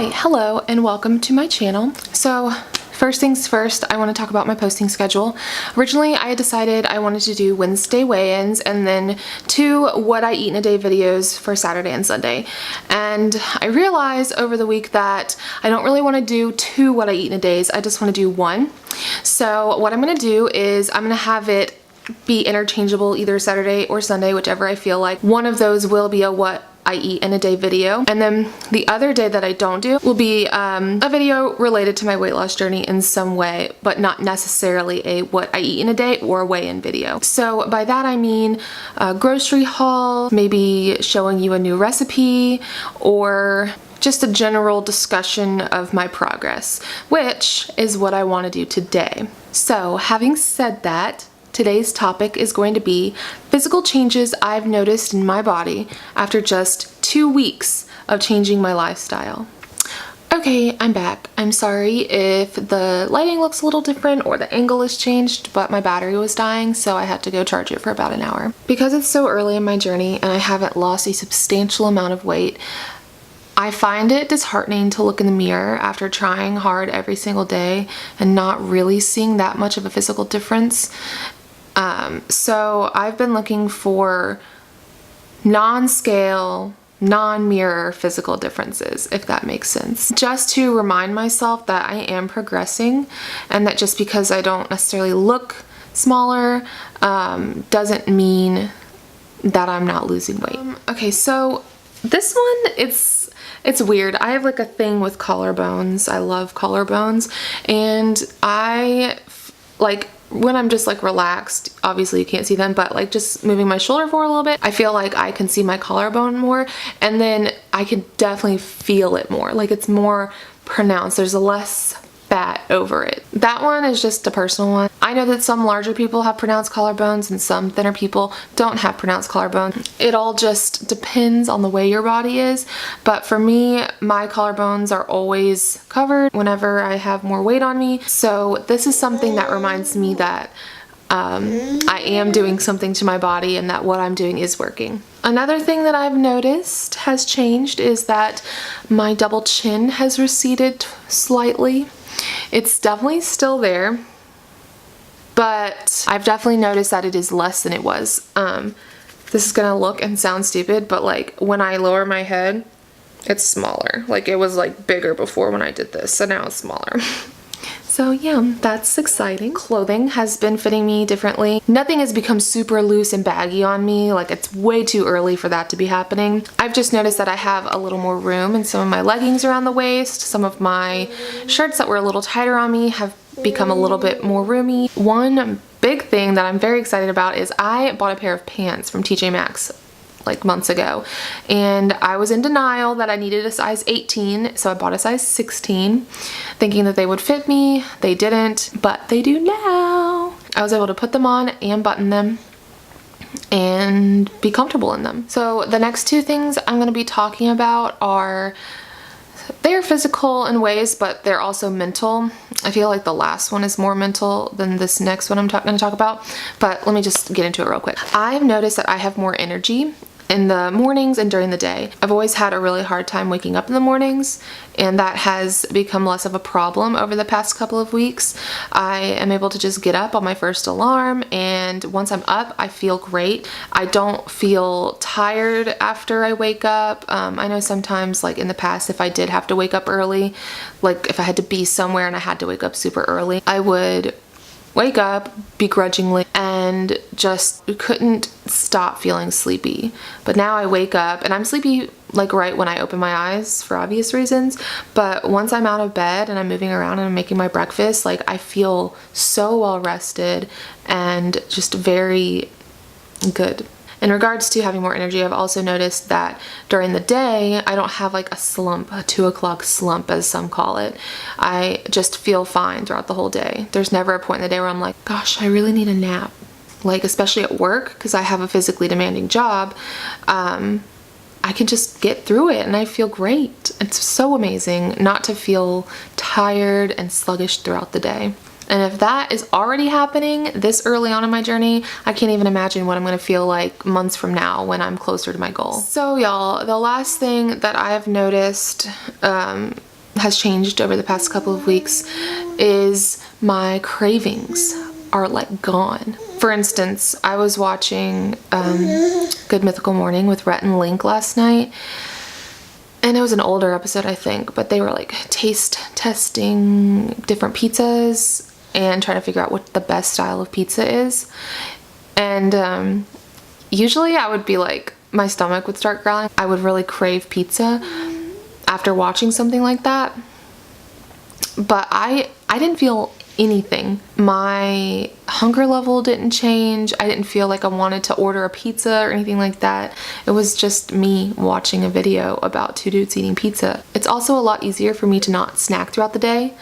Hi, hello, and welcome to my channel. So first things first, I want to talk about my posting schedule. Originally, I had decided I wanted to do Wednesday weigh-ins and then 2 what I eat in a day videos for Saturday and Sunday. And I realized over the week that I don't really want to do 2 what I eat in a days. I just want to do 1. So what I'm going to do is I'm going to have it be interchangeable either Saturday or Sunday, whichever I feel like. One of those will be a what I eat in a day video, and then the other day that I don't do will be a video related to my weight loss journey in some way, but not necessarily a what I eat in a day or a weigh-in video. So by that I mean a grocery haul, maybe showing you a new recipe, or just a general discussion of my progress, which is what I want to do today. So having said that, today's topic is going to be physical changes I've noticed in my body after just 2 weeks of changing my lifestyle. Okay, I'm back. I'm sorry if the lighting looks a little different or the angle has changed, but my battery was dying, so I had to go charge it for about an hour. Because it's so early in my journey and I haven't lost a substantial amount of weight, I find it disheartening to look in the mirror after trying hard every single day and not really seeing that much of a physical difference. So I've been looking for non-scale, non-mirror physical differences, if that makes sense. Just to remind myself that I am progressing and that just because I don't necessarily look smaller doesn't mean that I'm not losing weight. Okay, so this one, it's weird. I have like a thing with collarbones. I love collarbones, and when I'm just like relaxed, obviously you can't see them, but like just moving my shoulder forward a little bit, I feel like I can see my collarbone more, and then I can definitely feel it more. Like it's more pronounced. There's less fat over it. That one is just a personal one. I know that some larger people have pronounced collarbones and some thinner people don't have pronounced collarbones. It all just depends on the way your body is, but for me, my collarbones are always covered whenever I have more weight on me. So this is something that reminds me that I am doing something to my body and that what I'm doing is working. Another thing that I've noticed has changed is that my double chin has receded slightly. It's definitely still there, but I've definitely noticed that it is less than it was. This is gonna look and sound stupid, but like when I lower my head, it's smaller. Like it was like bigger before when I did this, so now it's smaller. So yeah, that's exciting. Clothing has been fitting me differently. Nothing has become super loose and baggy on me. Like it's way too early for that to be happening. I've just noticed that I have a little more room in some of my leggings around the waist. Some of my shirts that were a little tighter on me have become a little bit more roomy. One big thing that I'm very excited about is I bought a pair of pants from TJ Maxx like months ago, and I was in denial that I needed a size 18, so I bought a size 16 thinking that they would fit me. They didn't, but they do now. I was able to put them on and button them and be comfortable in them. So the next 2 things I'm going to be talking about are, they're physical in ways, but they're also mental. I feel like the last one is more mental than this next one I'm going to talk about, but let me just get into it real quick. I've noticed that I have more energy in the mornings and during the day. I've always had a really hard time waking up in the mornings, and that has become less of a problem over the past couple of weeks. I am able to just get up on my first alarm, and once I'm up, I feel great. I don't feel tired after I wake up. I know sometimes, like in the past, if I did have to wake up early, like if I had to be somewhere and I had to wake up super early, I would wake up begrudgingly and just couldn't stop feeling sleepy. But now I wake up and I'm sleepy like right when I open my eyes for obvious reasons, but once I'm out of bed and I'm moving around and I'm making my breakfast, like I feel so well rested and just very good. In regards to having more energy, I've also noticed that during the day, I don't have like a slump, a 2 o'clock slump as some call it. I just feel fine throughout the whole day. There's never a point in the day where I'm like, gosh, I really need a nap. Like especially at work, because I have a physically demanding job, I can just get through it and I feel great. It's so amazing not to feel tired and sluggish throughout the day. And if that is already happening this early on in my journey, I can't even imagine what I'm gonna feel like months from now when I'm closer to my goal. So y'all, the last thing that I have noticed has changed over the past couple of weeks is my cravings are like gone. For instance, I was watching Good Mythical Morning with Rhett and Link last night, and it was an older episode, I think, but they were like taste testing different pizzas and trying to figure out what the best style of pizza is. And usually I would be like, my stomach would start growling. I would really crave pizza after watching something like that. But I didn't feel anything. My hunger level didn't change. I didn't feel like I wanted to order a pizza or anything like that. It was just me watching a video about two dudes eating pizza. It's also a lot easier for me to not snack throughout the day.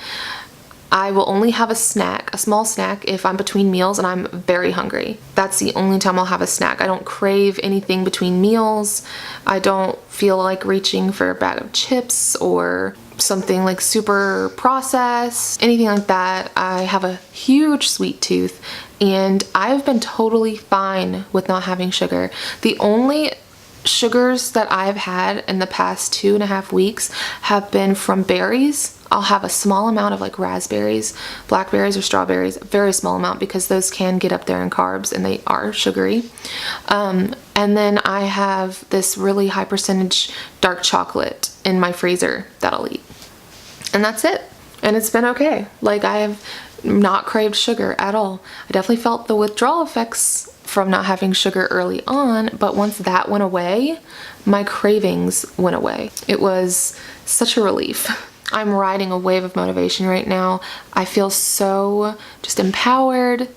I will only have a snack, a small snack, if I'm between meals and I'm very hungry. That's the only time I'll have a snack. I don't crave anything between meals. I don't feel like reaching for a bag of chips or something like super processed, anything like that. I have a huge sweet tooth and I've been totally fine with not having sugar. The only sugars that I've had in the past 2.5 weeks have been from berries. I'll have a small amount of like raspberries, blackberries, or strawberries, a very small amount because those can get up there in carbs and they are sugary. And then I have this really high percentage dark chocolate in my freezer that I'll eat. And that's it. And it's been okay. Like, I have not craved sugar at all. I definitely felt the withdrawal effects from not having sugar early on, but once that went away, my cravings went away. It was such a relief. I'm riding a wave of motivation right now. I feel so just empowered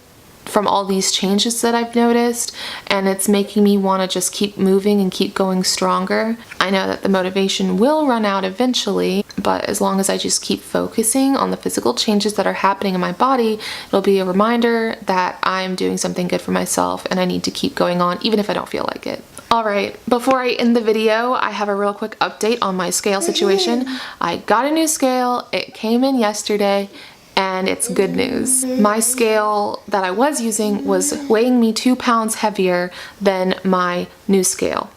from all these changes that I've noticed, and it's making me want to just keep moving and keep going stronger. I know that the motivation will run out eventually, but as long as I just keep focusing on the physical changes that are happening in my body, it'll be a reminder that I'm doing something good for myself and I need to keep going on even if I don't feel like it. Alright, before I end the video, I have a real quick update on my scale situation. I got a new scale, it came in yesterday, and it's good news. My scale that I was using was weighing me 2 pounds heavier than my new scale.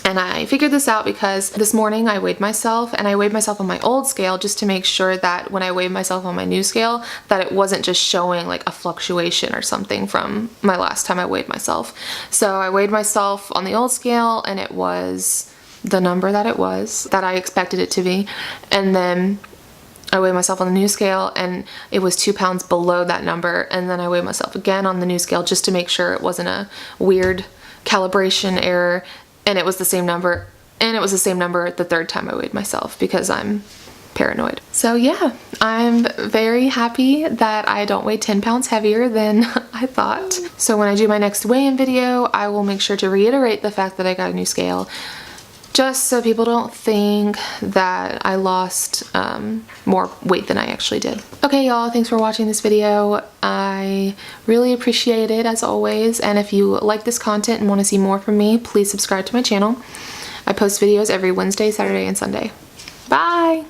And I figured this out because this morning I weighed myself, and I weighed myself on my old scale just to make sure that when I weighed myself on my new scale that it wasn't just showing like a fluctuation or something from my last time I weighed myself. So I weighed myself on the old scale and it was the number that it was, that I expected it to be. And then I weighed myself on the new scale and it was 2 pounds below that number. And then I weighed myself again on the new scale just to make sure it wasn't a weird calibration error. And it was the same number, and it was the same number the third time I weighed myself because I'm paranoid. So yeah, I'm very happy that I don't weigh 10 pounds heavier than I thought. So when I do my next weigh-in video, I will make sure to reiterate the fact that I got a new scale, just so people don't think that I lost more weight than I actually did. Okay, y'all, thanks for watching this video. I really appreciate it, as always, and if you like this content and want to see more from me, please subscribe to my channel. I post videos every Wednesday, Saturday, and Sunday. Bye!